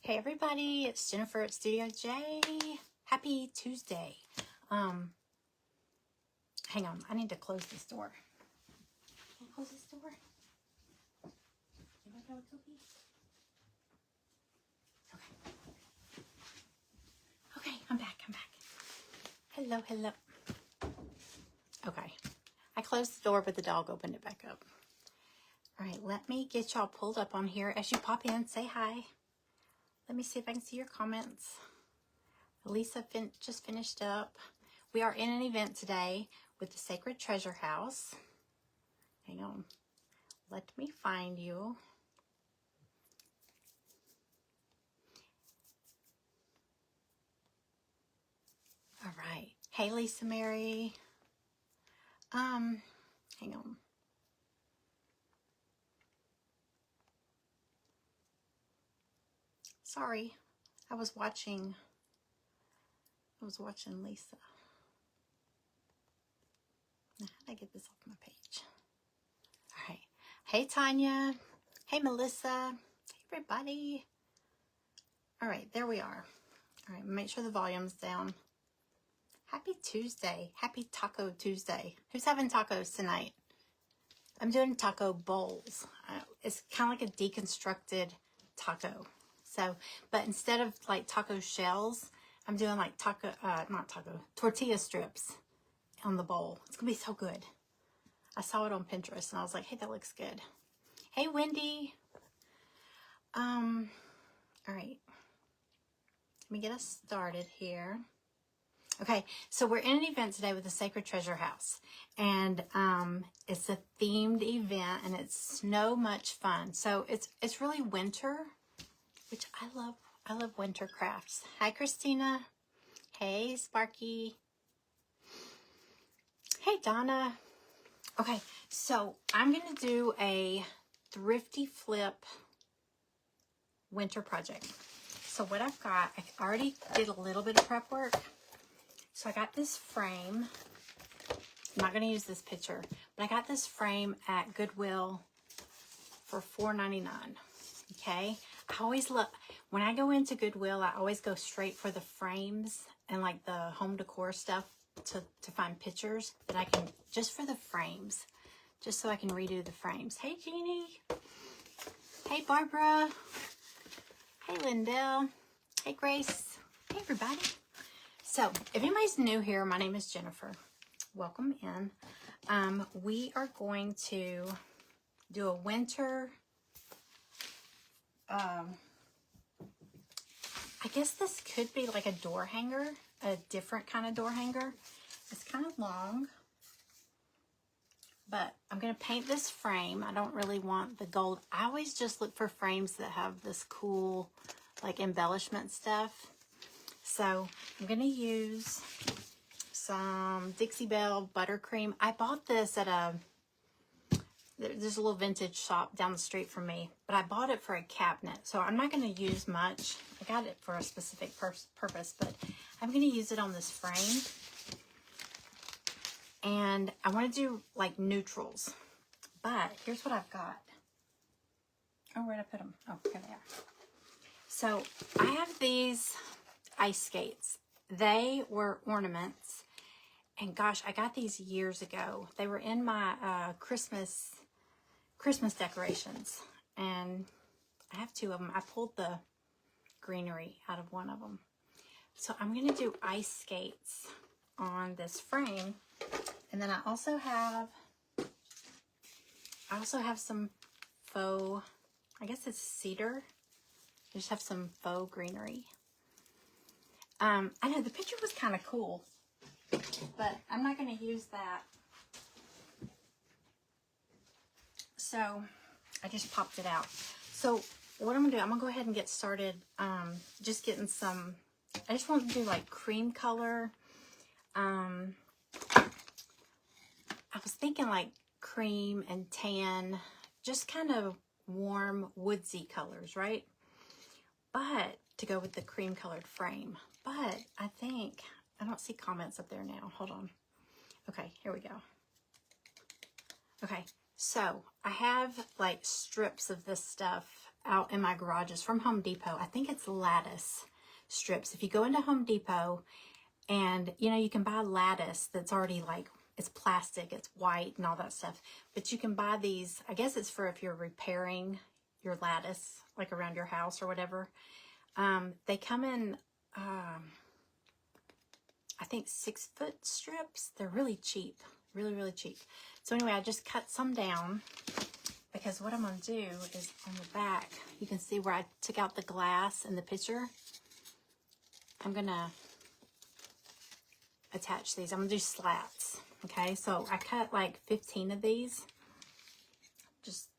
Hey everybody, it's Jennifer at Studio J. Happy Tuesday. Hang on, I need to close this door. Can I close this door? Okay, I'm back. Hello. Okay, I closed the door, but the dog opened it back up. All right, let me get y'all pulled up on here. As you pop in, say hi. Let me see if I can see your comments. Lisa just finished up. We are in an event today with the Sacred Treasure House. Hang on. Let me find you. All right. Hey, Lisa Mary. Hang on. Sorry. I was watching Lisa. Now, how did I get this off my page? All right. Hey, Tanya. Hey, Melissa. Hey, everybody. All right, there we are. All right, make sure the volume's down. Happy Tuesday. Happy Taco Tuesday. Who's having tacos tonight? I'm doing taco bowls. It's kind of like a deconstructed taco. So, but instead of like taco shells, I'm doing like tortilla strips on the bowl. It's gonna be so good. I saw it on Pinterest and I was like, hey, that looks good. Hey, Wendy. All right. Let me get us started here. Okay, so we're in an event today with the Sacred Treasure House, and it's a themed event, and it's so much fun. So it's really winter, which I love. I love winter crafts. Hi, Christina. Hey, Sparky. Hey, Donna. Okay, so I'm gonna do a thrifty flip winter project. So what I've got, I already did a little bit of prep work. So I got this frame. I'm not going to use this picture, but I got this frame at Goodwill for $4.99. Okay. I always look, when I go into Goodwill, I always go straight for the frames and like the home decor stuff to find pictures that I can, just for the frames, just so I can redo the frames. Hey, Jeannie. Hey, Barbara. Hey, Lindell. Hey, Grace. Hey, everybody. So, if anybody's new here, my name is Jennifer. Welcome in. We are going to do a winter, I guess this could be like a door hanger, a different kind of door hanger. It's kind of long, but I'm going to paint this frame. I don't really want the gold. I always just look for frames that have this cool, like, embellishment stuff. So I'm going to use some Dixie Belle buttercream. I bought this at there's a little vintage shop down the street from me, but I bought it for a cabinet. So I'm not going to use much. I got it for a specific purpose, but I'm going to use it on this frame. And I want to do like neutrals, but here's what I've got. Oh, where'd I put them? Oh, here they are. So I have these ice skates. They were ornaments, and gosh, I got these years ago. They were in my Christmas decorations, and I have two of them. I pulled the greenery out of one of them. So I'm going to do ice skates on this frame, and then I also have some faux, I guess it's cedar. I just have some faux greenery. I know the picture was kind of cool, but I'm not going to use that. So I just popped it out. So what I'm going to do, I'm going to go ahead and get started. Just getting some, I just want to do like cream color. I was thinking like cream and tan, just kind of warm woodsy colors, right? But to go with the cream colored frame. But I think, I don't see comments up there now. Hold on. Okay, here we go. Okay, so I have like strips of this stuff out in my garage. It's from Home Depot. I think it's lattice strips. If you go into Home Depot and, you know, you can buy lattice that's already like, it's plastic, it's white and all that stuff. But you can buy these, I guess it's for if you're repairing your lattice, like around your house or whatever. They come in, I think 6-foot strips. They're really cheap, really, really cheap. So anyway, I just cut some down because what I'm going to do is on the back, you can see where I took out the glass in the picture. I'm going to attach these. I'm going to do slats. Okay, so I cut like 15 of these. Just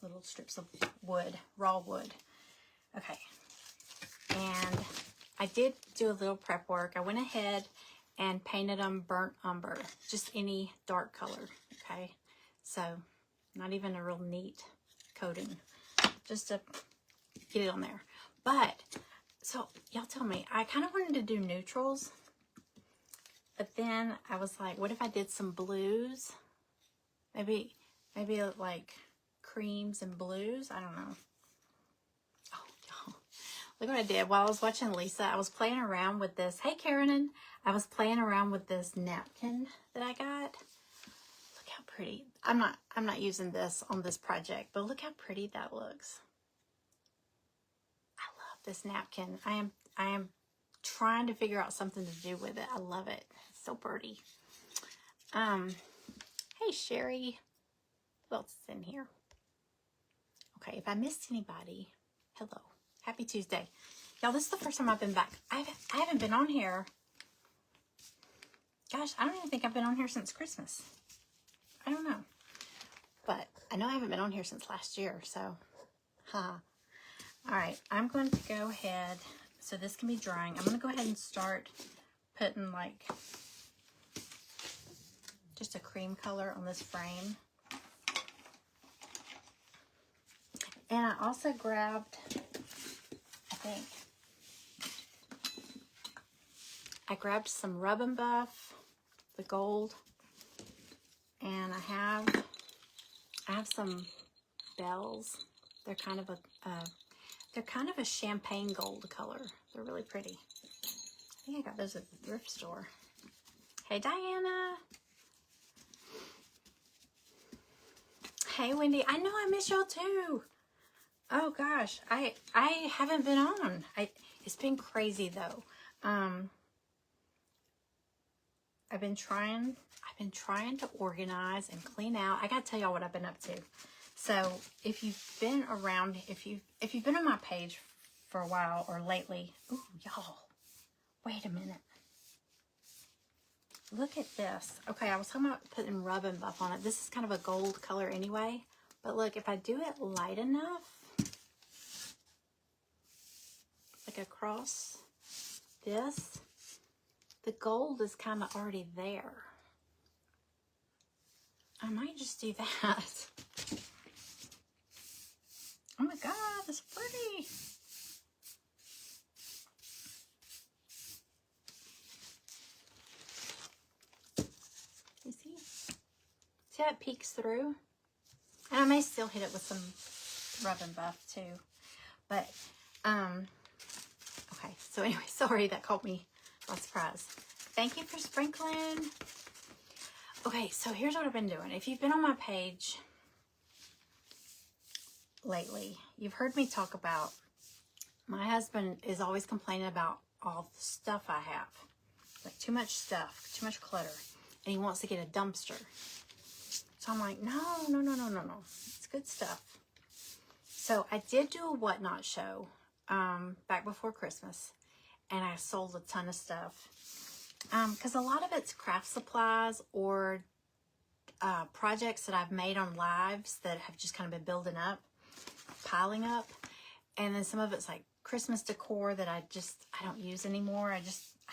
little strips of wood, raw wood. Okay. And I did do a little prep work. I went ahead and painted them burnt umber. Just any dark color. Okay. So, not even a real neat coating. Just to get it on there. But, so, y'all tell me. I kind of wanted to do neutrals. But then I was like, what if I did some blues? Maybe like creams and blues. I don't know. Oh, y'all. Look what I did. While I was watching Lisa, I was playing around with this. Hey, Karen. I was playing around with this napkin that I got. Look how pretty. I'm not using this on this project, but look how pretty that looks. I love this napkin. I am trying to figure out something to do with it. I love it. It's so pretty. Hey, Sherry. Who else is in here? Okay, if I missed anybody, hello. Happy Tuesday. Y'all, this is the first time I've been back. I haven't been on here. Gosh, I don't even think I've been on here since Christmas. I don't know. But I know I haven't been on here since last year, so. All right, I'm going to go ahead. So this can be drying. I'm going to go ahead and start putting like just a cream color on this frame. And I also grabbed, I grabbed some Rub and Buff, the gold, and I have some bells. They're kind of a champagne gold color. They're really pretty. I think I got those at the thrift store. Hey, Diana. Hey, Wendy. I know I miss y'all too. Oh gosh, I haven't been on. It's been crazy though. I've been trying to organize and clean out. I gotta tell y'all what I've been up to. So if you've been around, if you've been on my page for a while or lately, ooh, y'all, wait a minute. Look at this. Okay, I was talking about putting Rub and Buff on it. This is kind of a gold color anyway. But look, if I do it light enough, like across this, the gold is kind of already there. I might just do that. Oh my God, that's pretty. You see? See how it peeks through? And I may still hit it with some Rub and Buff too. But, okay. So anyway, sorry, that caught me by surprise. Thank you for sprinkling. Okay, so here's what I've been doing. If you've been on my page lately, you've heard me talk about my husband is always complaining about all the stuff I have. Like too much stuff, too much clutter. And he wants to get a dumpster. So I'm like, no. It's good stuff. So I did do a whatnot show back before Christmas. And I sold a ton of stuff. Because a lot of it's craft supplies or projects that I've made on lives that have just kind of been building up, piling up. And then some of it's like Christmas decor that I don't use anymore. I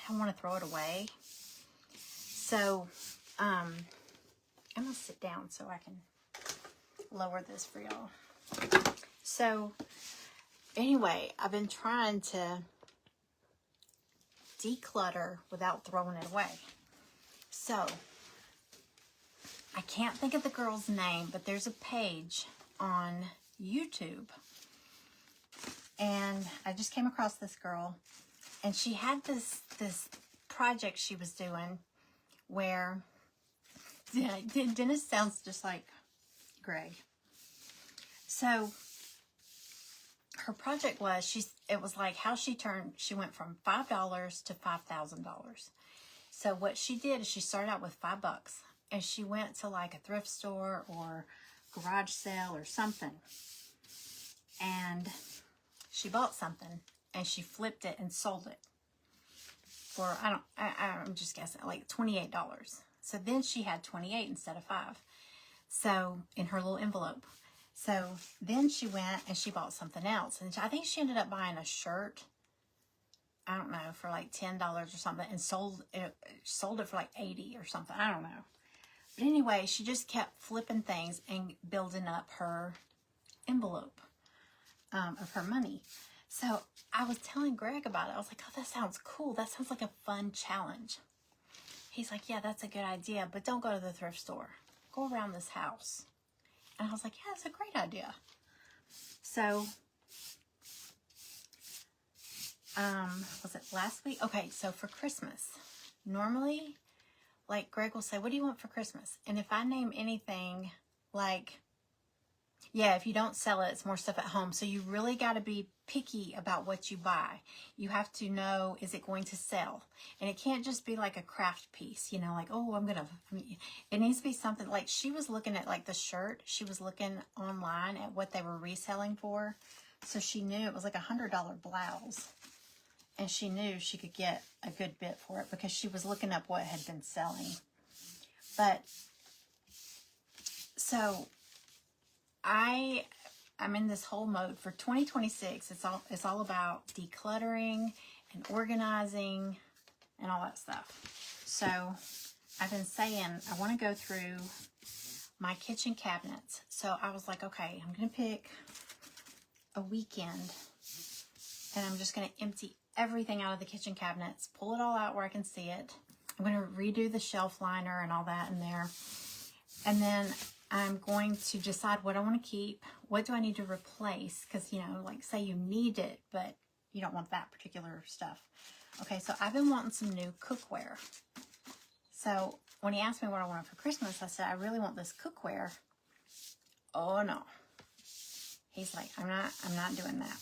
don't want to throw it away. So, I'm going to sit down so I can lower this for y'all. So, anyway, I've been trying to declutter without throwing it away. So, I can't think of the girl's name, but there's a page on YouTube. And I just came across this girl, and she had this project she was doing where, yeah, Dennis sounds just like Greg. So her project was, it was like how she went from $5 to $5,000. So what she did is she started out with $5, and she went to like a thrift store or garage sale or something, and she bought something and she flipped it and sold it for, I'm just guessing, like $28. So then she had 28 instead of 5. So in her little envelope. So then she went and she bought something else. And I think she ended up buying a shirt, I don't know, for like $10 or something, and sold it for like 80 or something. I don't know. But anyway, she just kept flipping things and building up her envelope of her money. So I was telling Greg about it. I was like, oh, that sounds cool. That sounds like a fun challenge. He's like, yeah, that's a good idea, but don't go to the thrift store. Go around this house. And I was like, yeah, that's a great idea. So, was it last week? Okay, so for Christmas, normally, like Greg will say, what do you want for Christmas? And if I name anything like, yeah, if you don't sell it, it's more stuff at home. So you really got to be picky about what you buy. You have to know, is it going to sell? And it can't just be like a craft piece, you know, like, oh, it needs to be something like, she was looking at like the shirt. She was looking online at what they were reselling for. So she knew it was like $100 blouse. And she knew she could get a good bit for it because she was looking up what had been selling. But, so I'm in this whole mode for 2026. It's all about decluttering and organizing and all that stuff. So I've been saying I want to go through my kitchen cabinets. So I was like, okay, I'm going to pick a weekend and I'm just going to empty everything out of the kitchen cabinets, pull it all out where I can see it. I'm going to redo the shelf liner and all that in there. And then I'm going to decide what I want to keep. What do I need to replace? Because, you know, like say you need it, but you don't want that particular stuff. Okay, so I've been wanting some new cookware. So when he asked me what I wanted for Christmas, I said, I really want this cookware. Oh no. He's like, I'm not doing that.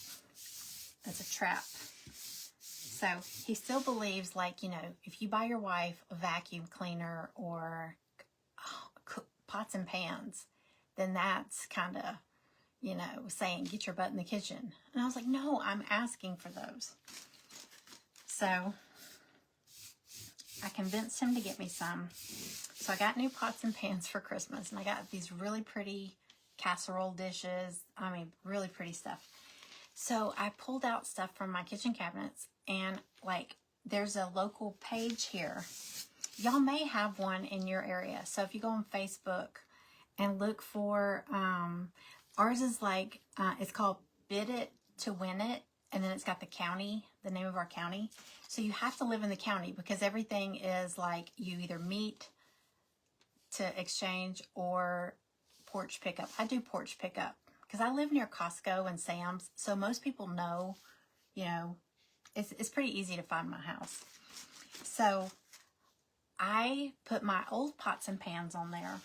That's a trap. So he still believes, like, you know, if you buy your wife a vacuum cleaner or pots and pans, then that's kind of, you know, saying get your butt in the kitchen. And I was like, no, I'm asking for those. So I convinced him to get me some. So I got new pots and pans for Christmas, and I got these really pretty casserole dishes. I mean, really pretty stuff. So I pulled out stuff from my kitchen cabinets, and like there's a local page here. Y'all may have one in your area. So if you go on Facebook and look for, ours is like, it's called Bid It to Win It. And then it's got the county, the name of our county. So you have to live in the county because everything is like you either meet to exchange or porch pickup. I do porch pickup because I live near Costco and Sam's. So most people know, you know, it's pretty easy to find my house. So I put my old pots and pans on there.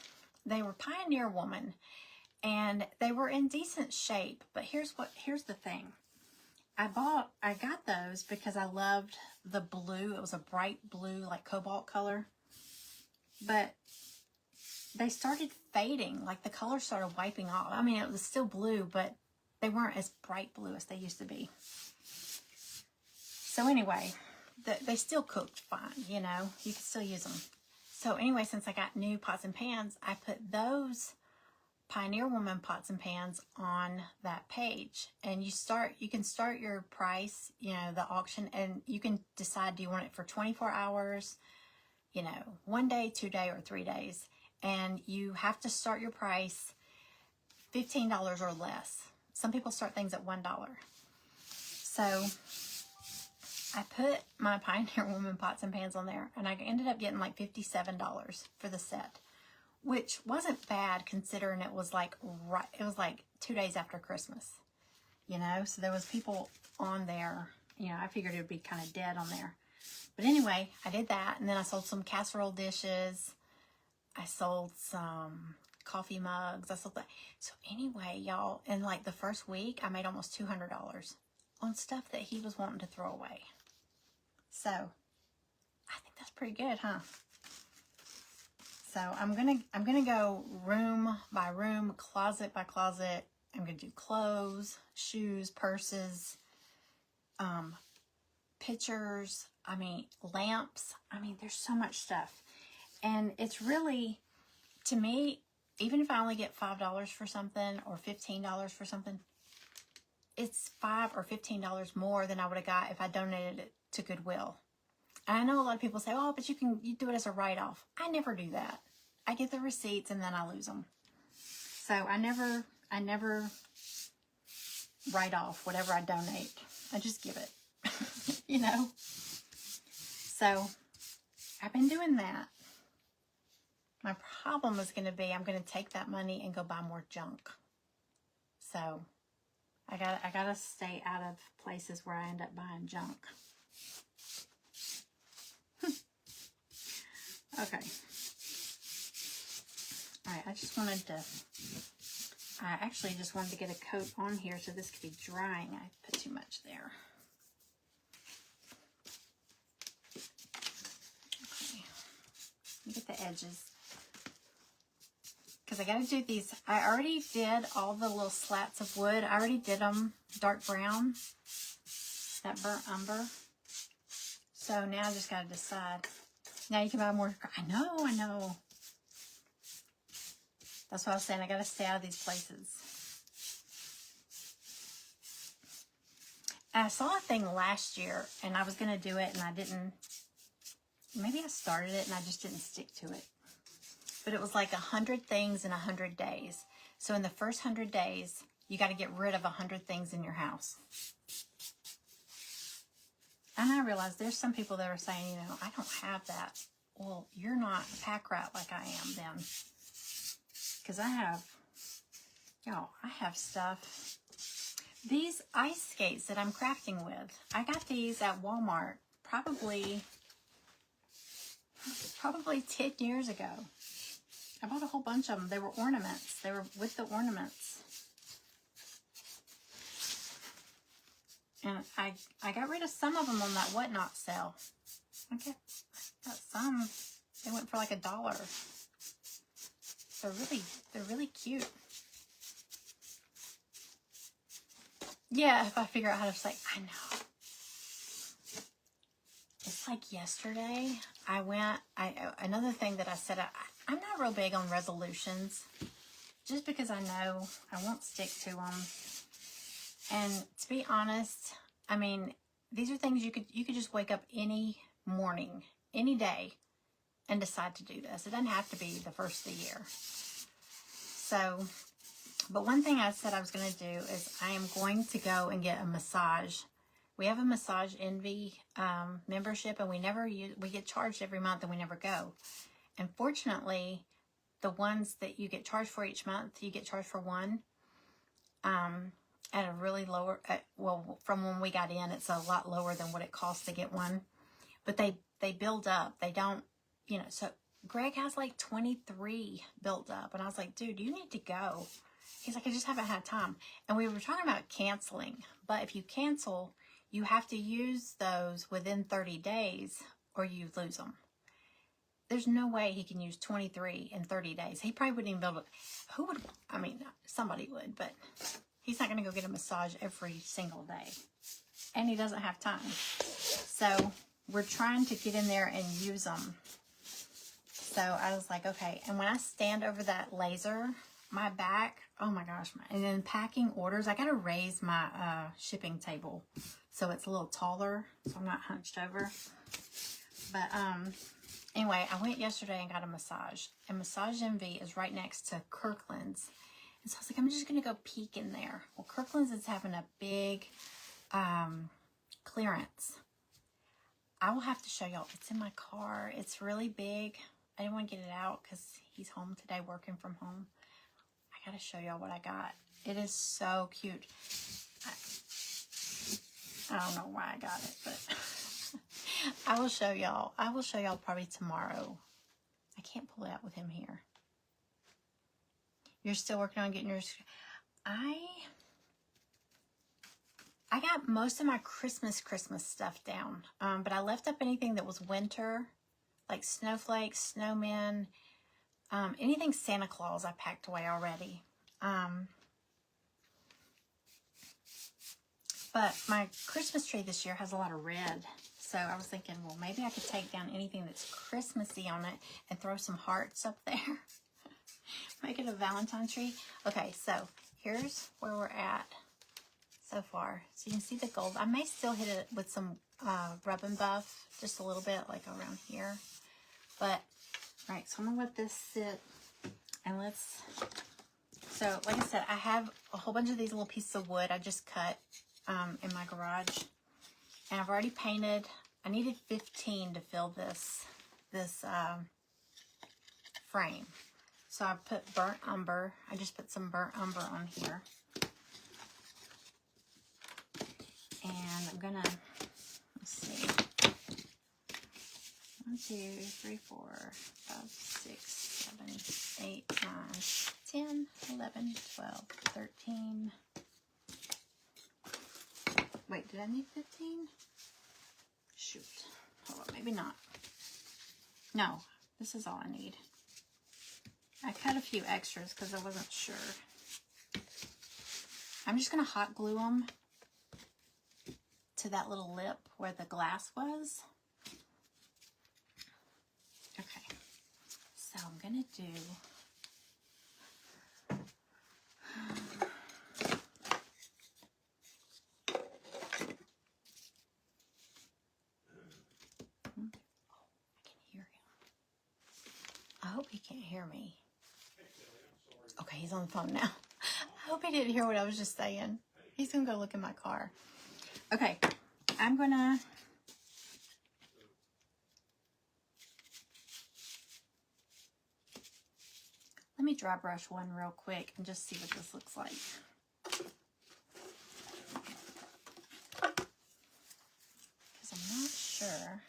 They were Pioneer Woman and they were in decent shape. But here's the thing. I got those because I loved the blue. It was a bright blue, like cobalt color. But they started fading. Like the color started wiping off. I mean, it was still blue, but they weren't as bright blue as they used to be. So anyway, they still cooked fine, you know. You can still use them. So anyway, since I got new pots and pans, I put those Pioneer Woman pots and pans on that page. And you can start your price, you know, the auction, and you can decide, do you want it for 24 hours, you know, 1 day, 2 day, or 3 days. And you have to start your price $15 or less. Some people start things at $1. So I put my Pioneer Woman pots and pans on there, and I ended up getting like $57 for the set, which wasn't bad considering it was like 2 days after Christmas. you know, so there was people on there. You know, I figured it would be kind of dead on there. But anyway, I did that, and then I sold some casserole dishes. I sold some coffee mugs. I sold that. So anyway, y'all, in like the first week, I made almost $200 on stuff that he was wanting to throw away. So I think that's pretty good, huh? So I'm gonna go room by room, closet by closet. I'm gonna do clothes, shoes, purses, pictures. I mean, lamps. I mean, there's so much stuff, and it's really, to me, even if I only get $5 for something or $15 for something, it's $5 or $15 more than I would have got if I donated it to Goodwill. And I know a lot of people say, "Oh, but you do it as a write-off." I never do that. I get the receipts and then I lose them. So I never write off whatever I donate. I just give it, you know. So I've been doing that. My problem is going to be I'm going to take that money and go buy more junk. So I gotta stay out of places where I end up buying junk. Okay. All right, I actually just wanted to get a coat on here so this could be drying. I put too much there. Okay. Get the edges. Because I got to do these. I already did all the little slats of wood. I already did them dark brown. That burnt umber. So now I just got to decide. Now you can buy more. I know. That's what I was saying. I got to stay out of these places. I saw a thing last year, and I was going to do it, and I didn't. Maybe I started it, and I just didn't stick to it. But it was like 100 things in 100 days. So in the first 100 days, you got to get rid of 100 things in your house. And I realized there's some people that are saying, you know, I don't have that. Well, you're not a pack rat like I am then. Because I have stuff. These ice skates that I'm crafting with, I got these at Walmart probably 10 years ago. I bought a whole bunch of them. They were ornaments. They were with the ornaments. And I got rid of some of them on that Whatnot sale. Okay, got some. They went for like $1. They're really cute. Yeah, if I figure out how to say, I know. It's like yesterday, another thing that I said, I'm not real big on resolutions, just because I know I won't stick to them. And to be honest, I mean, these are things you could just wake up any morning, any day, and decide to do this. It doesn't have to be the first of the year. So, but one thing I said I was going to do is I am going to go and get a massage. We have a Massage Envy membership, and we get charged every month, and we never go. And fortunately, the ones that you get charged for each month, you get charged for one at a really lower, well, from when we got in, it's a lot lower than what it costs to get one. But they build up. They don't, you know, so Greg has like 23 built up. And I was like, dude, you need to go. He's like, I just haven't had time. And we were talking about canceling. But if you cancel, you have to use those within 30 days or you lose them. There's no way he can use 23 in 30 days. He probably wouldn't even be able to. Somebody would, but he's not going to go get a massage every single day. And he doesn't have time. So we're trying to get in there and use them. So I was like, okay. And when I stand over that laser, my back, oh my gosh. And then packing orders, I got to raise my shipping table so it's a little taller, so I'm not hunched over. But anyway, I went yesterday and got a massage. And Massage Envy is right next to Kirkland's. And so I was like, I'm just going to go peek in there. Well, Kirkland's is having a big clearance. I will have to show y'all. It's in my car. It's really big. I didn't want to get it out because he's home today working from home. I got to show y'all what I got. It is so cute. I don't know why I got it, but I will show y'all. I will show y'all probably tomorrow. I can't pull it out with him here. You're still working on getting yours. I got most of my Christmas stuff down, but I left up anything that was winter, like snowflakes, snowmen, anything Santa Claus I packed away already. But my Christmas tree this year has a lot of red, so I was thinking, well, maybe I could take down anything that's Christmassy on it and throw some hearts up there. Make it a Valentine tree. Okay, so here's where we're at so far. So you can see the gold. I may still hit it with some rub and buff, just a little bit, like around here. But, all right, so I'm gonna let this sit, and let's, so like I said, I have a whole bunch of these little pieces of wood I just cut in my garage, and I've already painted. I needed 15 to fill this frame. So I put burnt umber. I just put some burnt umber on here. And I'm gonna, let's see, 1, 2, 3, 4, 5, 6, 7, 8, 9, 10, 11, 12, 13. Wait, did I need 15? Shoot. Hold on, maybe not. No, this is all I need. I cut a few extras because I wasn't sure. I'm just going to hot glue them to that little lip where the glass was. Okay, so I'm going to do... I hope he can't hear me. Okay, he's on the phone now. I hope he didn't hear what I was just saying. He's going to go look in my car. Okay, I'm going to... Let me dry brush one real quick and just see what this looks like. Because I'm not sure.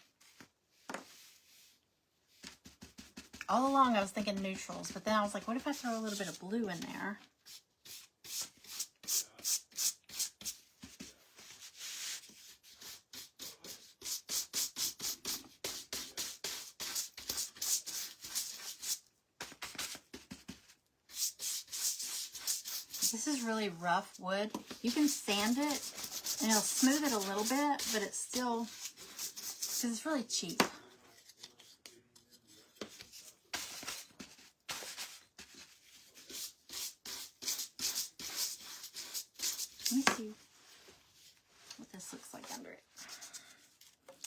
All along I was thinking neutrals, but then I was like, what if I throw a little bit of blue in there? This is really rough wood. You can sand it and it'll smooth it a little bit, but it's still, because it's really cheap. Let me see what this looks like under it.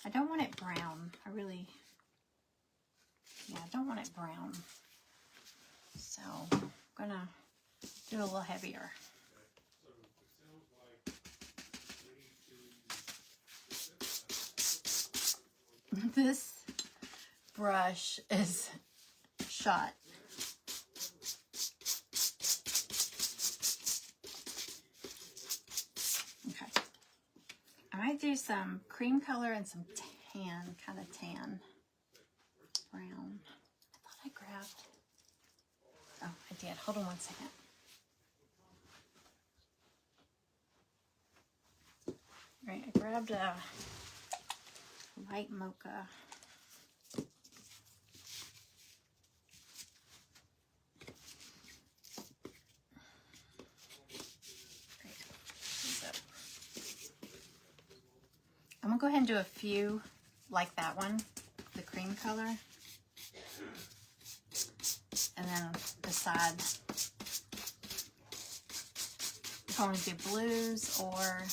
I don't want it brown. I don't want it brown. So I'm gonna do a little heavier. This brush is shot. Okay. I might do some cream color and some tan, kind of tan brown. I thought I grabbed. Oh, I did. Hold on one second. All right, I grabbed a light mocha. I'm gonna go ahead and do a few like that one, the cream color, and then decide if I want to do blues or,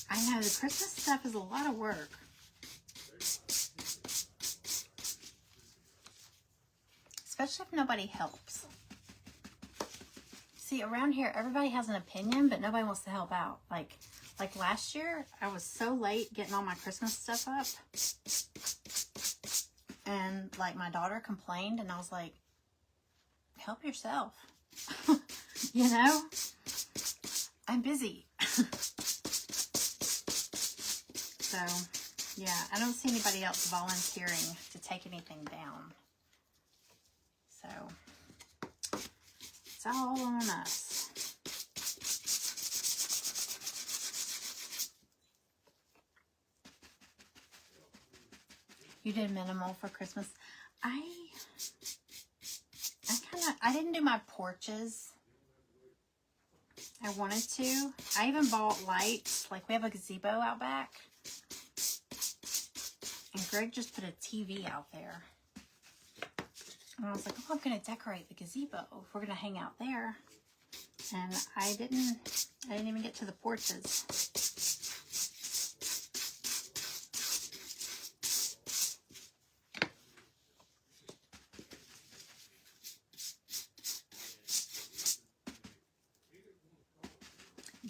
I know the Christmas stuff is a lot of work. Especially if nobody helps. See, around here, everybody has an opinion, but nobody wants to help out. Like last year, I was so late getting all my Christmas stuff up. And, like, my daughter complained, and I was like, help yourself. You know, I'm busy. So, yeah, I don't see anybody else volunteering to take anything down. So, it's all on us. You did minimal for Christmas. I didn't do my porches. I wanted to. I even bought lights. Like, we have a gazebo out back. And Greg just put a TV out there. And I was like, oh, I'm going to decorate the gazebo. We're going to hang out there. And I didn't even get to the porches.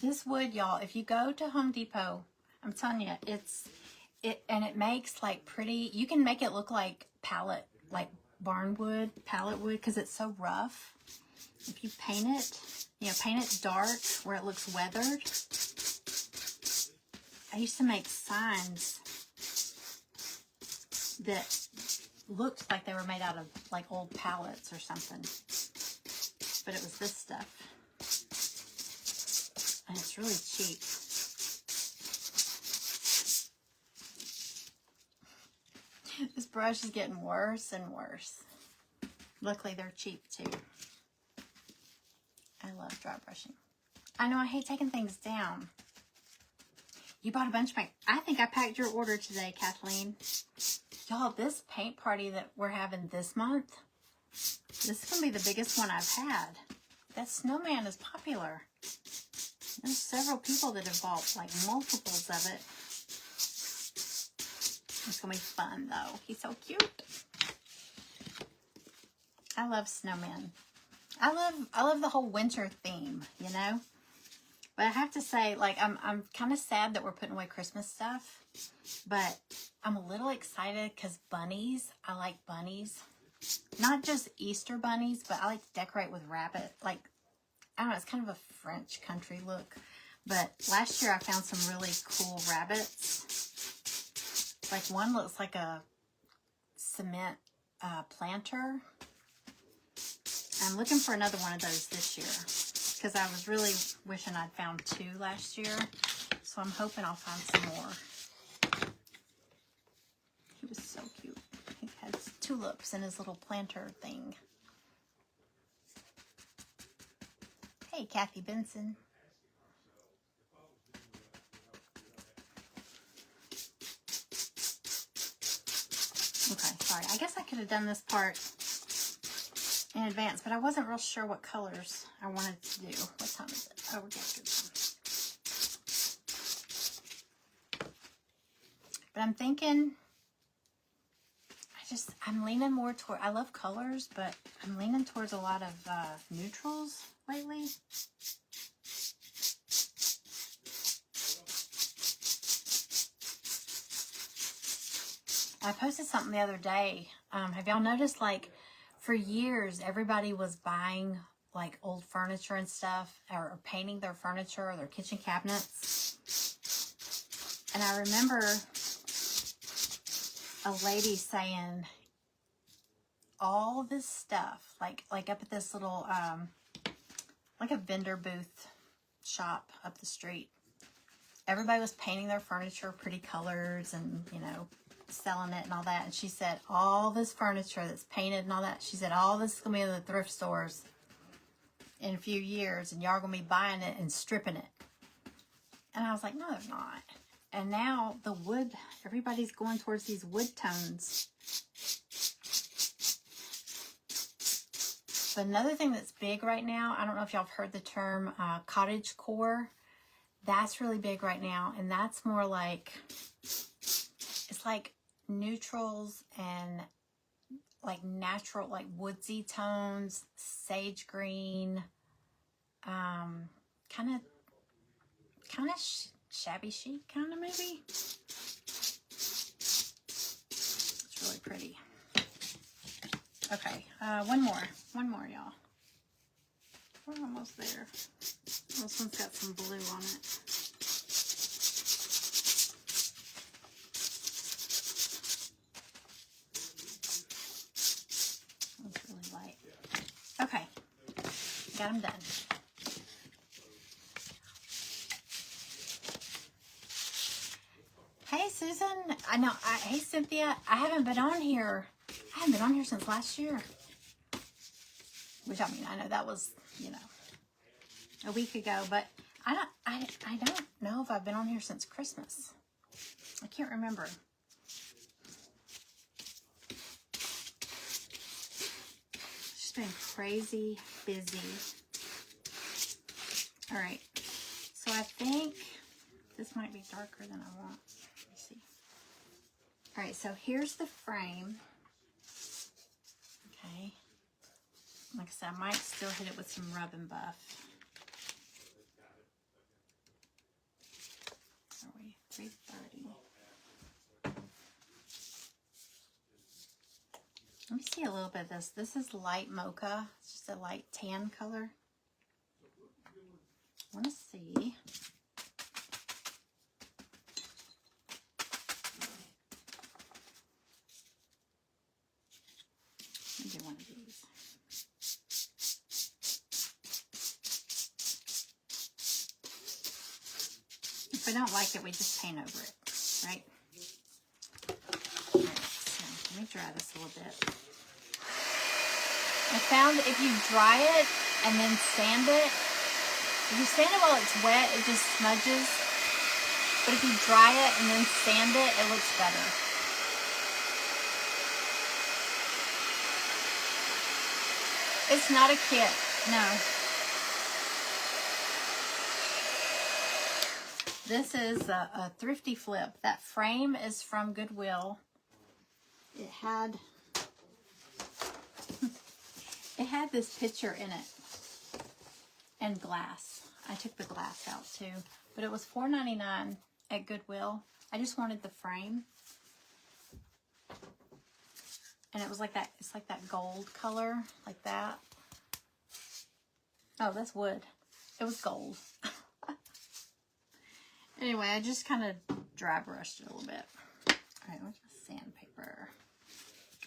This wood, y'all, if you go to Home Depot, I'm telling you, it makes like pretty, you can make it look like pallet wood, because it's so rough. If you paint it, paint it dark where it looks weathered. I used to make signs that looked like they were made out of like old pallets or something. But it was this stuff. And it's really cheap. This brush is getting worse and worse. Luckily, they're cheap too. I love dry brushing. I know I hate taking things down. You bought a bunch of paint. I think I packed your order today, Kathleen. Y'all, this paint party that we're having this month, this is going to be the biggest one I've had. That snowman is popular. There's several people that have bought like multiples of it. It's going to be fun though. He's so cute. I love snowmen. I love the whole winter theme, you know? But I have to say, like, I'm kind of sad that we're putting away Christmas stuff. But I'm a little excited because bunnies, I like bunnies. Not just Easter bunnies, but I like to decorate with rabbit. Like, I don't know, it's kind of a French country look. But last year I found some really cool rabbits. Like, one looks like a cement planter. I'm looking for another one of those this year. Because I was really wishing I'd found 2 last year. So I'm hoping I'll find some more. He was so cute. He has tulips in his little planter thing. Hey, Kathy Benson. Okay, sorry. I guess I could have done this part in advance, but I wasn't real sure what colors I wanted to do. What time is it? Oh, we're getting good time. But I'm thinking, I'm leaning more toward, I love colors, but I'm leaning towards a lot of neutrals lately. I posted something the other day. Have y'all noticed, like, for years, everybody was buying, like, old furniture and stuff, or painting their furniture or their kitchen cabinets. And I remember a lady saying, all this stuff, like up at this little, like a vendor booth shop up the street, everybody was painting their furniture pretty colors and, you know, selling it and all that. And she said, all this furniture that's painted and all that, she said, all this is going to be in the thrift stores in a few years, and y'all are going to be buying it and stripping it. And I was like, no, they're not. And now the wood, everybody's going towards these wood tones. But another thing that's big right now, I don't know if y'all have heard the term cottage core. That's really big right now. And that's more like, it's like neutrals and like natural, like woodsy tones, sage green, kind of shabby chic, kind of maybe. It's really pretty. Okay, one more, y'all. We're almost there. This one's got some blue on it. It's really light. Okay, got them done. Hey Susan, I know. Hey Cynthia, I haven't been on here. I haven't been on here since last year. Which I mean, I know that was, you know, a week ago, but I don't know if I've been on here since Christmas. I can't remember. Just been crazy busy. All right, so I think this might be darker than I want. Let me see. All right, so here's the frame. Okay. Like I said, I might still hit it with some rub and buff. Are we 330? Let me see a little bit of this. This is light mocha. It's just a light tan color. I want to see. Let me do one of these. If I don't like it, we just paint over it, right? Alright, so let me dry this a little bit. I found if you dry it and then sand it, if you sand it while it's wet, it just smudges. But if you dry it and then sand it, it looks better. It's not a kit, no. This is a thrifty flip. That frame is from Goodwill. It had this picture in it and glass. I took the glass out too, but it was $4.99 at Goodwill. I just wanted the frame, and it was like that. It's like that gold color, like that. Oh, that's wood. It was gold. Anyway, I just kind of dry brushed it a little bit. All right, what's my sandpaper?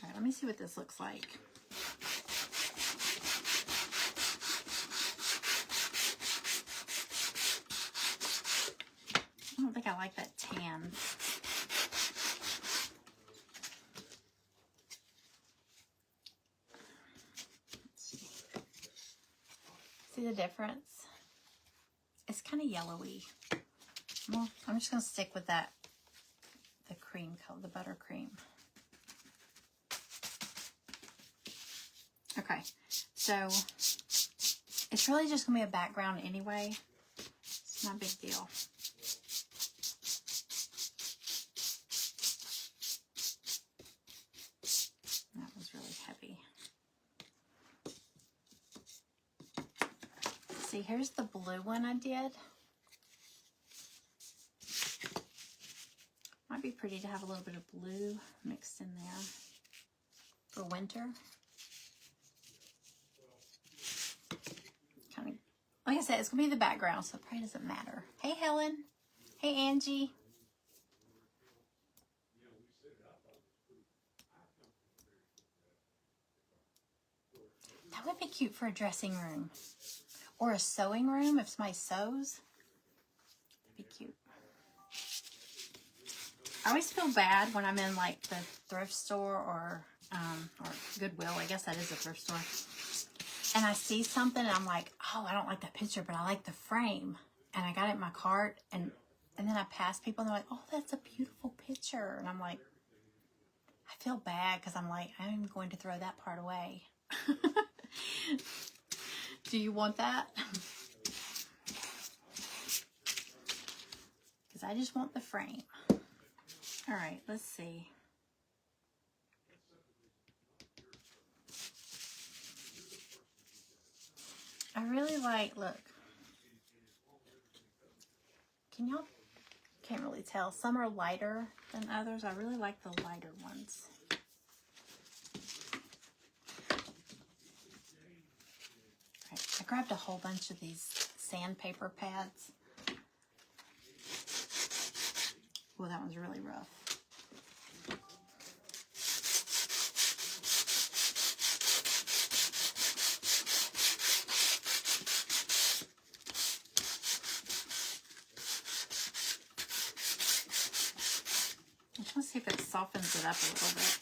All right, let me see what this looks like. I don't think I like that tan. See the difference? It's kind of yellowy. Well, I'm just going to stick with that, the cream color, the buttercream. Okay, so it's really just going to be a background anyway. It's not a big deal. That was really heavy. See, here's the blue one I did. Might be pretty to have a little bit of blue mixed in there for winter. Kind of, like I said, it's going to be the background, so it probably doesn't matter. Hey, Helen. Hey, Angie. That would be cute for a dressing room. Or a sewing room if somebody sews. It'd be cute. I always feel bad when I'm in like the thrift store or Goodwill. I guess that is a thrift store. And I see something and I'm like, oh, I don't like that picture, but I like the frame. And I got it in my cart, and then I pass people and they're like, oh, that's a beautiful picture. And I'm like, I feel bad because I'm like, I'm going to throw that part away. Do you want that? Because I just want the frame. All right, let's see. I really like, look. Can y'all, can't really tell. Some are lighter than others. I really like the lighter ones. All right, I grabbed a whole bunch of these sandpaper pads. Well, that one's really rough. I just want to see if it softens it up a little bit.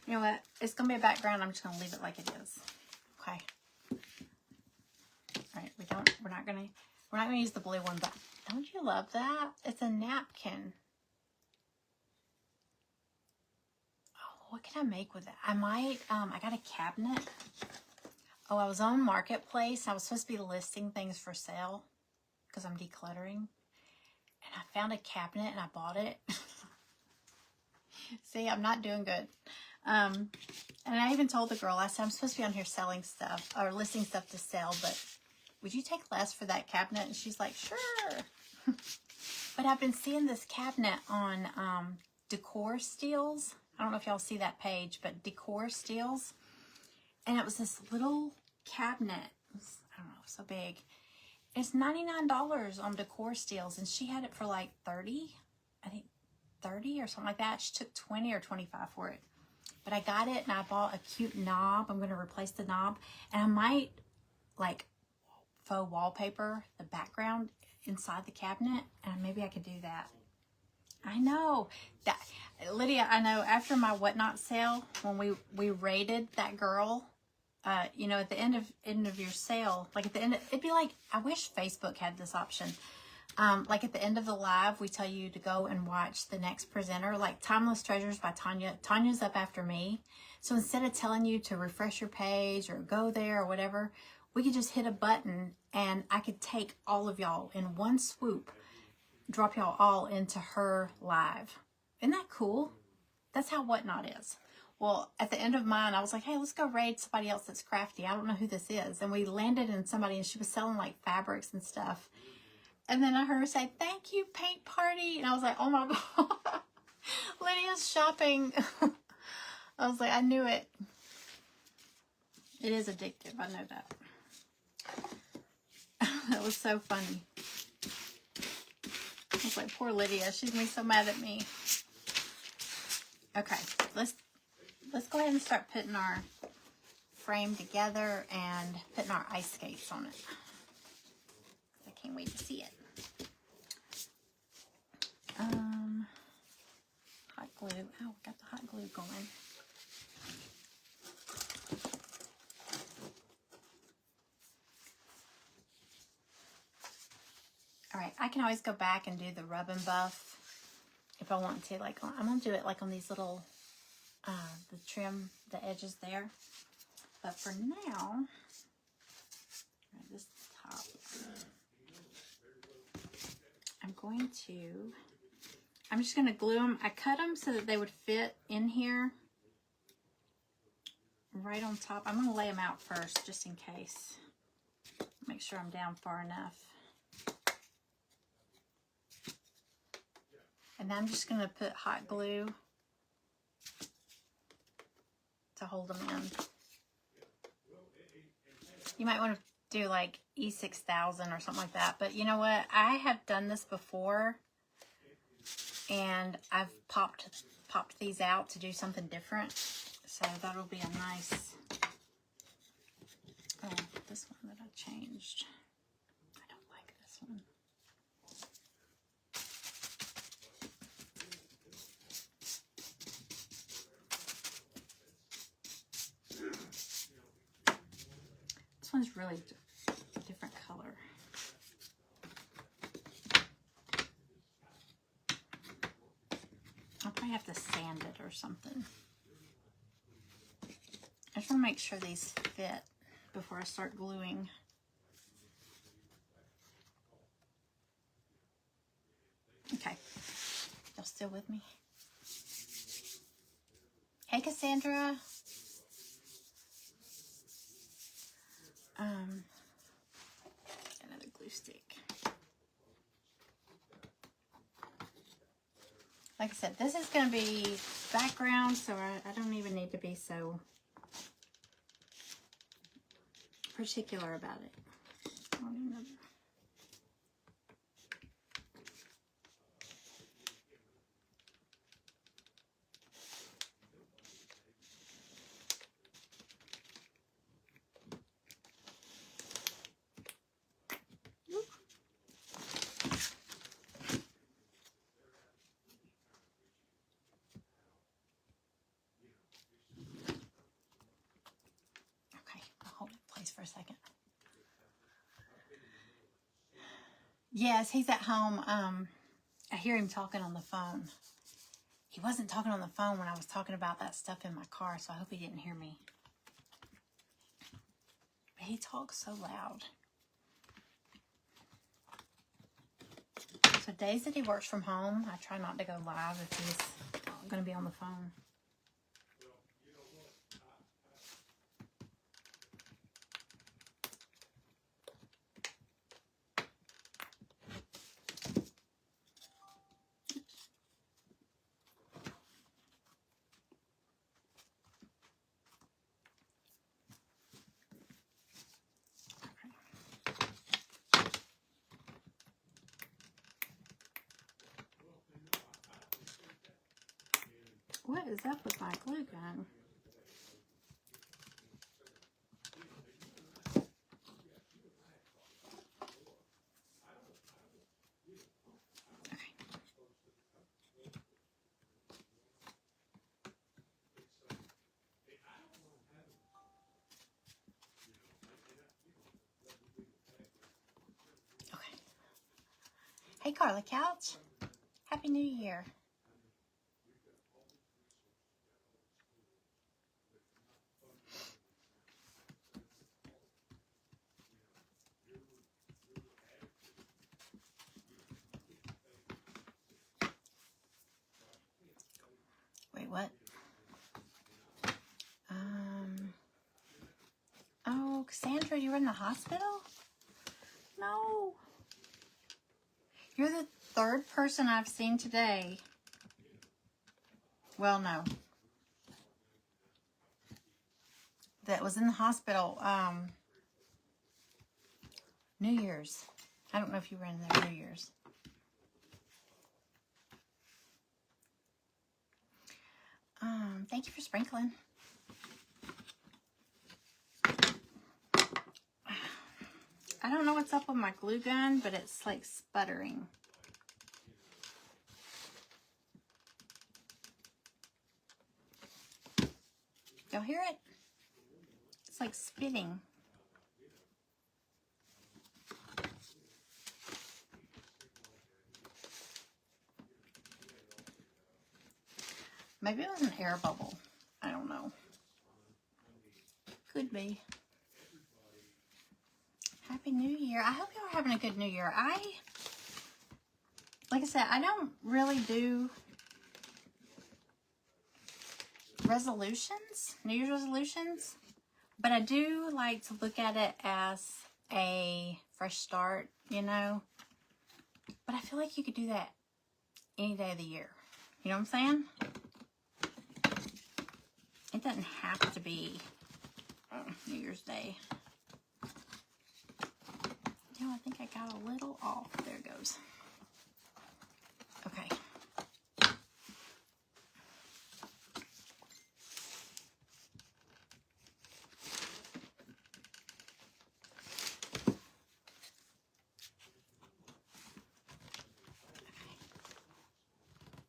You know what? It's going to be a background. I'm just going to leave it like it is. Okay. All right. We're not going to use the blue one, but don't you love that? It's a napkin. Oh, what can I make with it? I might, I got a cabinet. Oh, I was on Marketplace. I was supposed to be listing things for sale because I'm decluttering. And I found a cabinet and I bought it. See, I'm not doing good. And I even told the girl, I said, I'm supposed to be on here selling stuff or listing stuff to sell, but would you take less for that cabinet? And she's like, sure. But I've been seeing this cabinet on Decor Steals. I don't know if y'all see that page, but Decor Steals. And it was this little cabinet. It was, I don't know, so big. It's $99 on Decor Steals, and she had it for like 30, I think 30 or something like that. She took 20 or 25 for it. But I got it, and I bought a cute knob. I'm going to replace the knob. And I might, like, faux wallpaper the background inside the cabinet. And maybe I could do that. I know. That, Lydia, I know after my Whatnot sale, when we rated that girl, you know, at the end of your sale, like at the end, it'd be like, I wish Facebook had this option. Like at the end of the live, we tell you to go and watch the next presenter, like Timeless Treasures by Tanya. Tanya's up after me. So instead of telling you to refresh your page or go there or whatever, we could just hit a button and I could take all of y'all in one swoop, drop y'all all into her live. Isn't that cool? That's how Whatnot is. Well, at the end of mine, I was like, hey, let's go raid somebody else that's crafty. I don't know who this is. And we landed in somebody and she was selling like fabrics and stuff. And then I heard her say, thank you, paint party. And I was like, oh my God, Lydia's shopping. I was like, I knew it. It is addictive. I know that. That was so funny. I was like, poor Lydia. She's gonna be so mad at me. Okay, let's go ahead and start putting our frame together and putting our ice skates on it. I can't wait to see it. Hot glue. Oh, got the hot glue going. All right, I can always go back and do the rub and buff if I want to. Like, I'm gonna do it like on these little, the trim, the edges there. But for now, right, this top, I'm just gonna glue them. I cut them so that they would fit in here, right on top. I'm gonna lay them out first, just in case. Make sure I'm down far enough. And then I'm just going to put hot glue to hold them in. You might want to do like E6000 or something like that. But you know what? I have done this before. And I've popped these out to do something different. So that'll be a nice... Oh, this one that I changed. I don't like this one. This one's really a different color. I'll probably have to sand it or something. I just want to make sure these fit before I start gluing. Okay. Y'all still with me? Hey, Cassandra. Another glue stick. Like I said, this is going to be background, so I don't even need to be so particular about it. For a second. Yes, he's at home. I hear him talking on the phone. He wasn't talking on the phone when I was talking about that stuff in my car, so I hope he didn't hear me. But he talks so loud. So days that he works from home, I try not to go live if he's going to be on the phone. What is up with my glue gun? Okay. Okay. Hey, Carla Couch. Happy New Year. Wait, what? Oh, Cassandra, you're in the hospital? No. You're the third person I've seen today. Well, no. That was in the hospital. New Year's. I don't know if you were in there New Year's. Thank you for sprinkling. I don't know what's up with my glue gun, but it's like sputtering. Y'all hear it? It's like spitting. Maybe it was an air bubble. I don't know. Could be. Happy New Year. I hope y'all are having a good New Year. Like I said, I don't really do resolutions, New Year's resolutions, but I do like to look at it as a fresh start, you know. But I feel like you could do that any day of the year. You know what I'm saying? It doesn't have to be New Year's Day. You know, I think I got a little off. There it goes. Okay.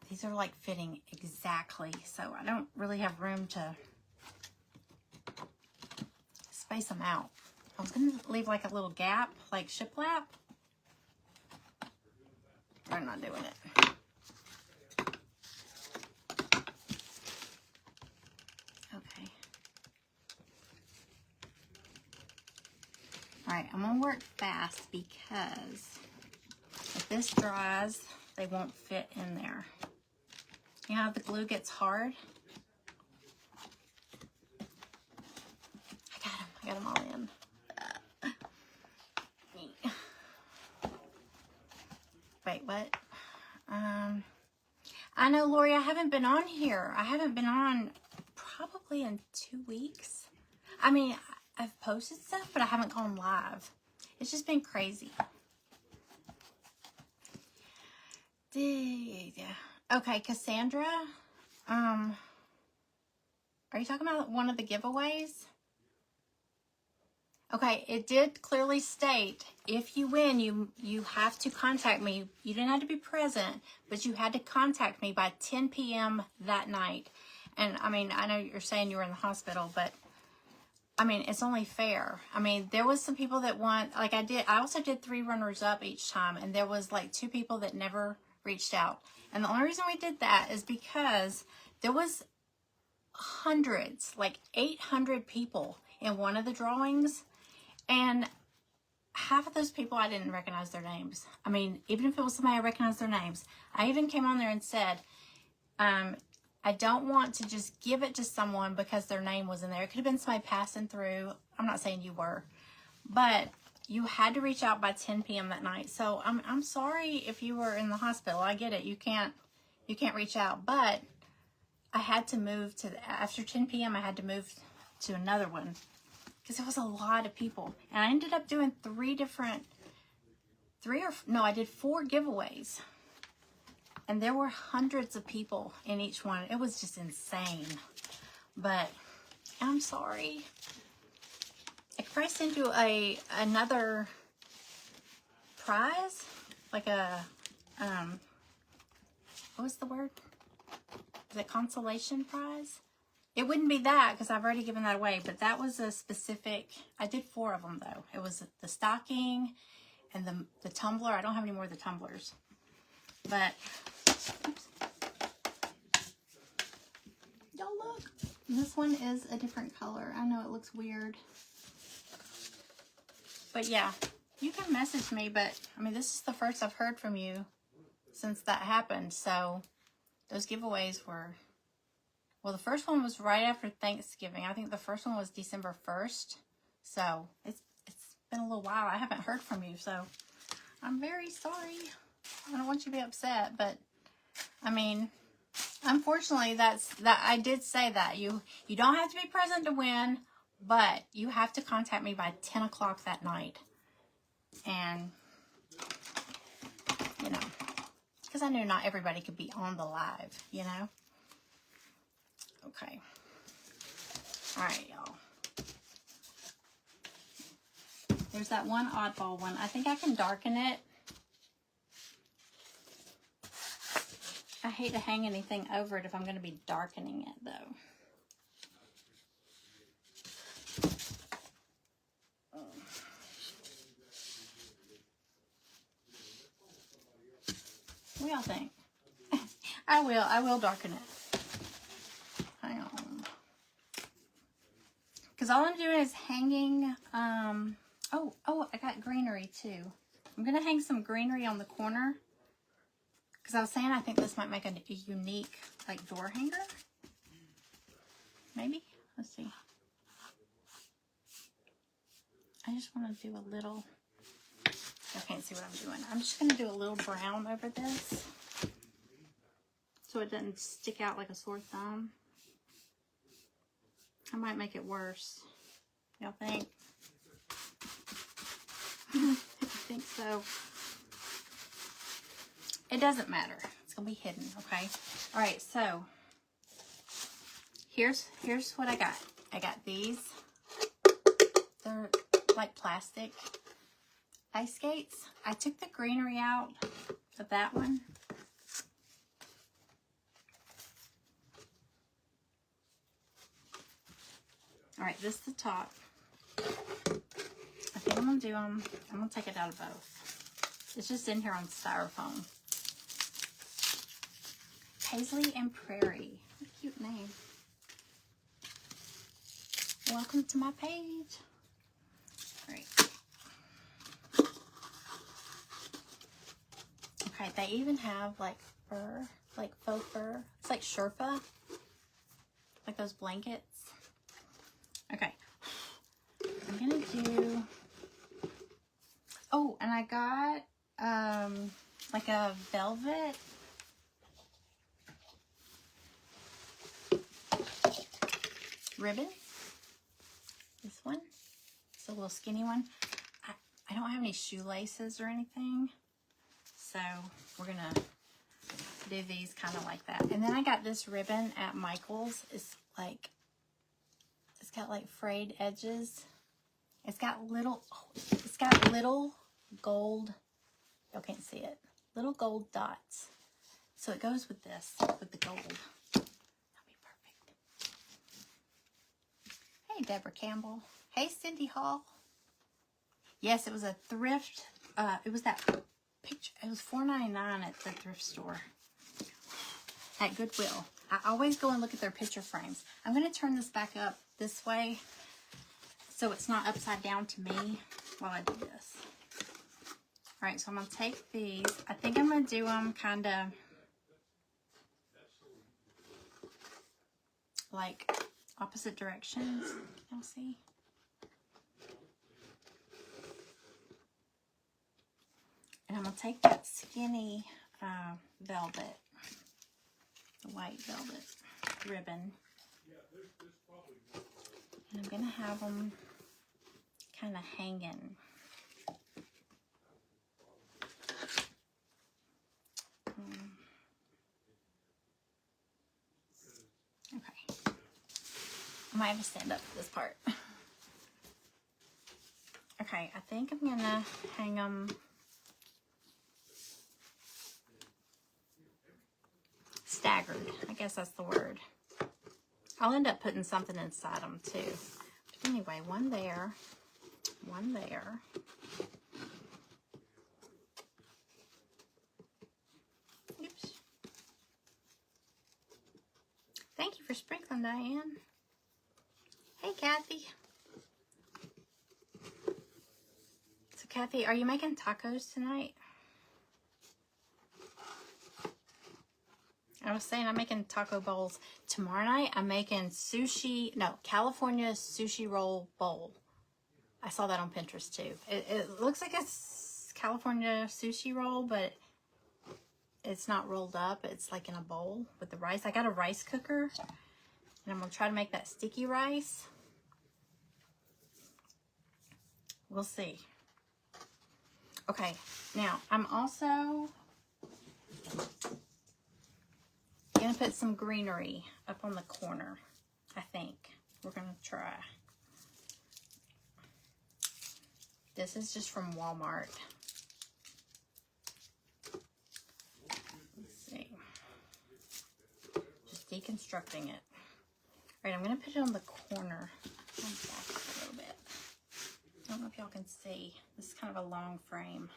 These are like fitting exactly, so I don't really have room to space them out. I was going to leave like a little gap, like shiplap. I'm not doing it. Okay. Alright, I'm going to work fast because if this dries, they won't fit in there. You know how the glue gets hard? I got them all in. I know, Lori, I haven't been on here. I haven't been on probably in 2 weeks. I mean, I've posted stuff, but I haven't gone live. It's just been crazy. Okay, Cassandra, are you talking about one of the giveaways? Okay, it did clearly state, if you win, you have to contact me. You didn't have to be present, but you had to contact me by 10 p.m. that night. And, I mean, I know you're saying you were in the hospital, but, I mean, it's only fair. I mean, there was some people that won, like I also did 3 runners-up each time, and there was, like, 2 people that never reached out. And the only reason we did that is because there was hundreds, like 800 people in one of the drawings. And half of those people, I didn't recognize their names. I mean, even if it was somebody I recognized their names. I even came on there and said, I don't want to just give it to someone because their name was in there. It could have been somebody passing through. I'm not saying you were. But you had to reach out by 10 p.m. that night. So I'm sorry if you were in the hospital. I get it. You can't reach out. But I had to move to, after 10 p.m., I had to move to another one. Because there was a lot of people. And I ended up doing I did 4 giveaways. And there were hundreds of people in each one. It was just insane. But I'm sorry. I could probably send you another prize. Like a, what was the word? Is it consolation prize? It wouldn't be that because I've already given that away, but that was a specific, I did 4 of them though. It was the stocking and the tumbler. I don't have any more of the tumblers, but oops. Y'all look. This one is a different color. I know it looks weird, but yeah, you can message me, but I mean, this is the first I've heard from you since that happened. So those giveaways were, well, the first one was right after Thanksgiving. I think the first one was December 1st. So it's been a little while. I haven't heard from you, so I'm very sorry. I don't want you to be upset, but I mean, unfortunately, that I did say that you don't have to be present to win, but you have to contact me by 10 o'clock that night. And you know, because I knew not everybody could be on the live, you know. Okay. All right, y'all. There's that one oddball one. I think I can darken it. I hate to hang anything over it if I'm going to be darkening it, though. What do y'all think? I will darken it. Hang on. Because all I'm doing is hanging, oh, I got greenery too. I'm going to hang some greenery on the corner. Because I was saying I think this might make a unique, like, door hanger. Maybe? Let's see. I just want to do a little, I can't see what I'm doing. I'm just going to do a little brown over this. So it doesn't stick out like a sore thumb. I might make it worse. Y'all think? I think so. It doesn't matter. It's going to be hidden, okay? All right, so here's what I got. I got these. They're like plastic ice skates. I took the greenery out of that one. All right, this is the top. I think I'm going to do them. I'm going to take it out of both. It's just in here on styrofoam. Paisley and Prairie. What a cute name. Welcome to my page. All right. Okay, they even have like fur, like faux fur. It's like Sherpa. Like those blankets. Okay. I'm gonna do, oh, and I got like a velvet ribbon. This one. It's a little skinny one. I don't have any shoelaces or anything, so we're gonna do these kind of like that. And then I got this ribbon at Michael's. It's got like frayed edges. It's got little gold, y'all can't see it, little gold dots. So it goes with this, with the gold. That'll be perfect. Hey, Deborah Campbell. Hey, Cindy Hall. Yes, it was a thrift. It was that picture. It was $4.99 at the thrift store at Goodwill. I always go and look at their picture frames. I'm going to turn this back up this way so it's not upside down to me while I do this. All right, so I'm going to take these. I think I'm going to do them kind of like opposite directions. You'll see. And I'm going to take that skinny velvet, the white velvet ribbon, and I'm going to have them kind of hanging. Okay. I might have to stand up for this part. Okay, I think I'm going to hang them staggered. I guess that's the word. I'll end up putting something inside them too. But anyway, one there, one there. Oops. Thank you for sprinkling, Diane. Hey, Kathy. So, Kathy, are you making tacos tonight? I was saying I'm making taco bowls. Tomorrow night, I'm making California sushi roll bowl. I saw that on Pinterest too. It looks like a California sushi roll, but it's not rolled up. It's like in a bowl with the rice. I got a rice cooker, and I'm going to try to make that sticky rice. We'll see. Okay, now I'm also going to put some greenery up on the corner, I think. We're going to try. This is just from Walmart. Let's see. Just deconstructing it. All right, I'm going to put it on the corner. Back a little bit. I don't know if y'all can see. This is kind of a long frame.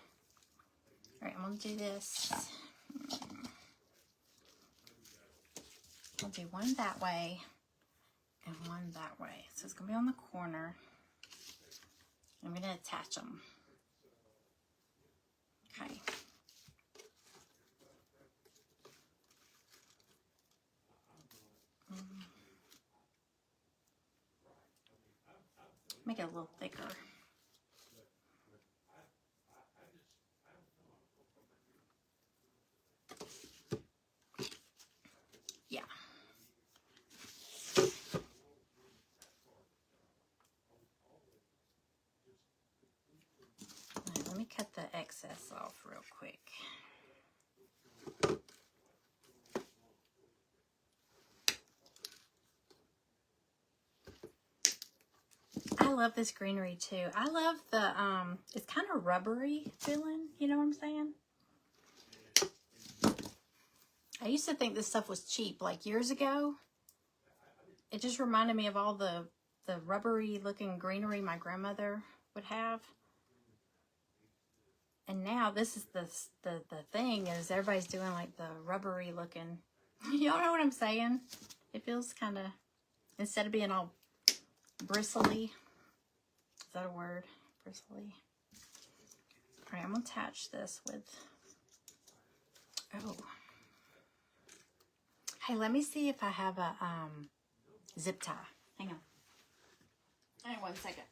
All right, I'm going to do this. I'll do one that way and one that way. So it's going to be on the corner. I'm going to attach them. Okay. Make it a little thicker. Yeah. Right, let me cut the excess off real quick. I love this greenery too. I love the, it's kind of rubbery feeling, you know what I'm saying? I used to think this stuff was cheap, like years ago. It just reminded me of all the rubbery looking greenery my grandmother would have. And now this is the thing is everybody's doing like the rubbery looking. Y'all know what I'm saying? It feels kind of, instead of being all bristly. Is that a word? Bristly. All right, I'm going to attach this with, oh. Hey, let me see if I have a zip tie. Hang on. Hang on 1 second.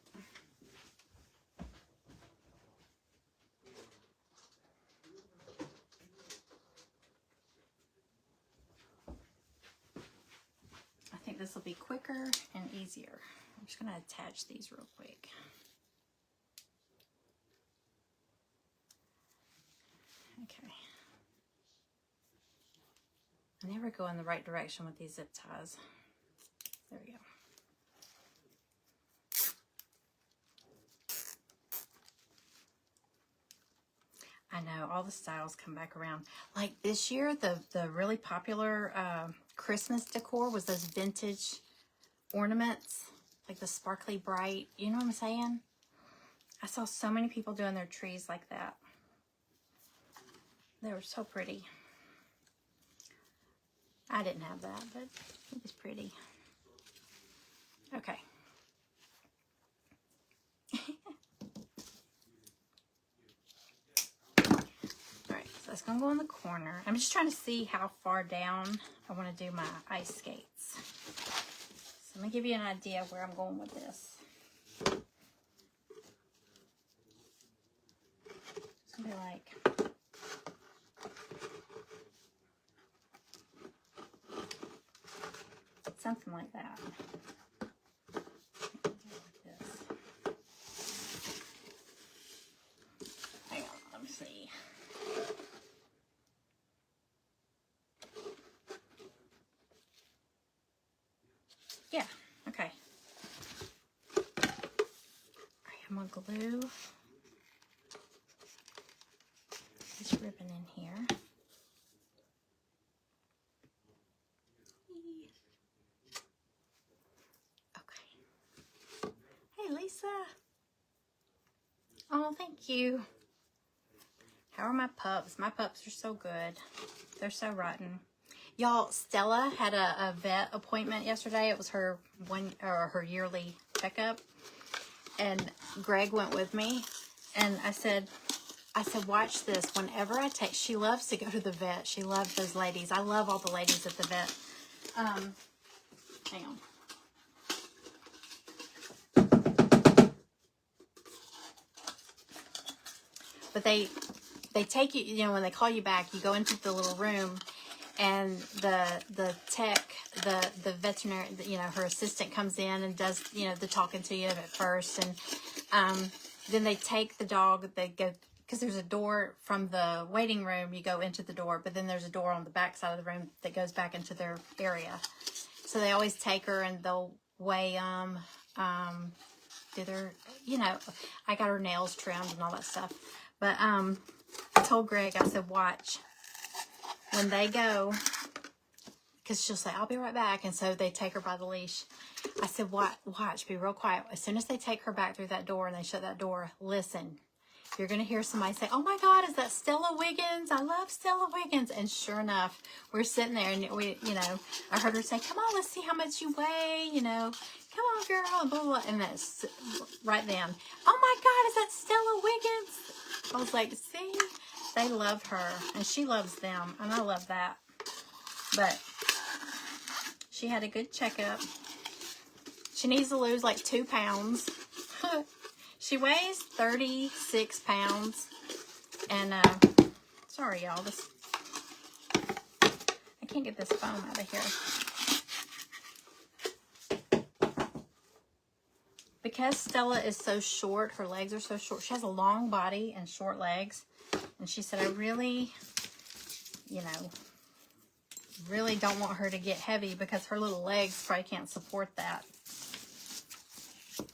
I think this will be quicker and easier. I'm just going to attach these real quick. Okay. I never go in the right direction with these zip ties. There we go. I know, all the styles come back around. Like this year, the really popular Christmas decor was those vintage ornaments, like the sparkly bright, you know what I'm saying? I saw so many people doing their trees like that. They were so pretty. I didn't have that, but it was pretty. Okay. Alright, so that's going to go in the corner. I'm just trying to see how far down I want to do my ice skates. So let me give you an idea of where I'm going with this. It's going to be like... something like that. Hang on, let me see. Yeah, okay. Alright, I'm gonna glue this ribbon in here. Okay. Hey, Lisa. Oh, thank you. How are my pups? My pups are so good. They're so rotten. Y'all, Stella had a vet appointment yesterday. It was her her yearly checkup. And Greg went with me. And I said, watch this. Whenever I take, she loves to go to the vet. She loves those ladies. I love all the ladies at the vet. Hang on. But they take you, you know, when they call you back, you go into the little room, and the tech, the veterinary, you know, her assistant comes in and does, you know, the talking to you at first, and then they take the dog, they go, because there's a door from the waiting room, you go into the door, but then there's a door on the back side of the room that goes back into their area. So they always take her and they'll weigh do their, you know, I got her nails trimmed and all that stuff. But I told Greg, I said, watch when they go, because she'll say, I'll be right back. And so they take her by the leash. I said, watch, be real quiet. As soon as they take her back through that door and they shut that door, listen. You're going to hear somebody say, oh my God, is that Stella Wiggins? I love Stella Wiggins. And sure enough, we're sitting there and we, you know, I heard her say, come on, let's see how much you weigh, you know, come on, girl, blah, blah, blah. And that's right then. Oh my God, is that Stella Wiggins? I was like, see, they love her and she loves them. And I love that. But she had a good checkup. She needs to lose like 2 pounds. She weighs 36 pounds, and, sorry, y'all, I can't get this foam out of here. Because Stella is so short, her legs are so short, she has a long body and short legs, and she said, I really, you know, really don't want her to get heavy because her little legs probably can't support that.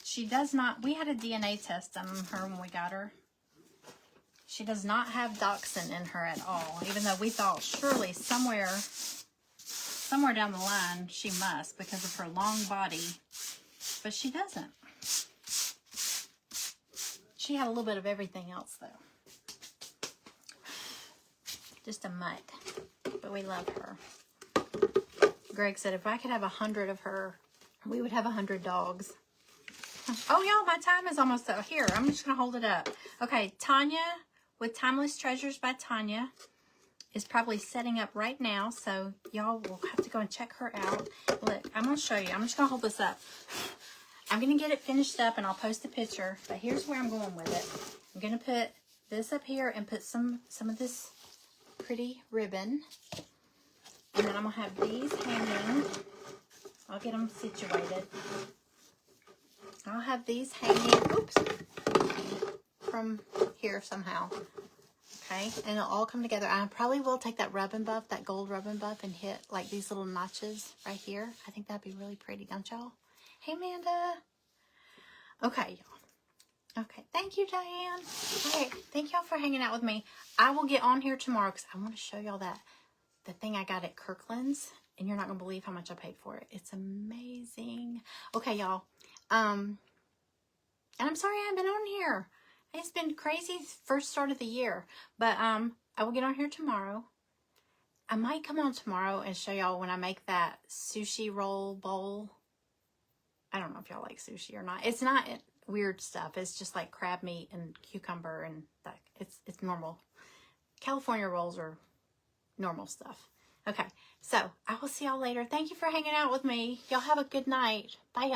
She does not, we had a DNA test on her when we got her. She does not have dachshund in her at all, even though we thought surely somewhere down the line she must because of her long body, but she doesn't. She had a little bit of everything else though. Just a mutt, but we love her. Greg said if I could have 100 of her, we would have 100 dogs. Oh, y'all, my time is almost up. Here, I'm just going to hold it up. Okay, Tanya with Timeless Treasures by Tanya is probably setting up right now. So, y'all will have to go and check her out. Look, I'm going to show you. I'm just going to hold this up. I'm going to get it finished up and I'll post a picture. But here's where I'm going with it. I'm going to put this up here and put some of this pretty ribbon. And then I'm going to have these hanging I'll get them situated. I'll have these hanging, oops, from here somehow. Okay, and it'll all come together. I probably will take that rub and buff, that gold rub and buff, and hit like these little notches right here. I think that'd be really pretty, don't y'all? Hey, Amanda. Okay, y'all. Okay, thank you, Diane. All right, thank y'all for hanging out with me. I will get on here tomorrow because I want to show y'all the thing I got at Kirkland's, and you're not gonna believe how much I paid for it. It's amazing. Okay, y'all. And I'm sorry I haven't been on here. It's been crazy first start of the year, but I will get on here tomorrow. I might come on tomorrow and show y'all when I make that sushi roll bowl. I don't know if y'all like sushi or not. It's not weird stuff. It's just like crab meat and cucumber and that. It's normal. California rolls are normal stuff. Okay, so I will see y'all later. Thank you for hanging out with me. Y'all have a good night. Bye, y'all.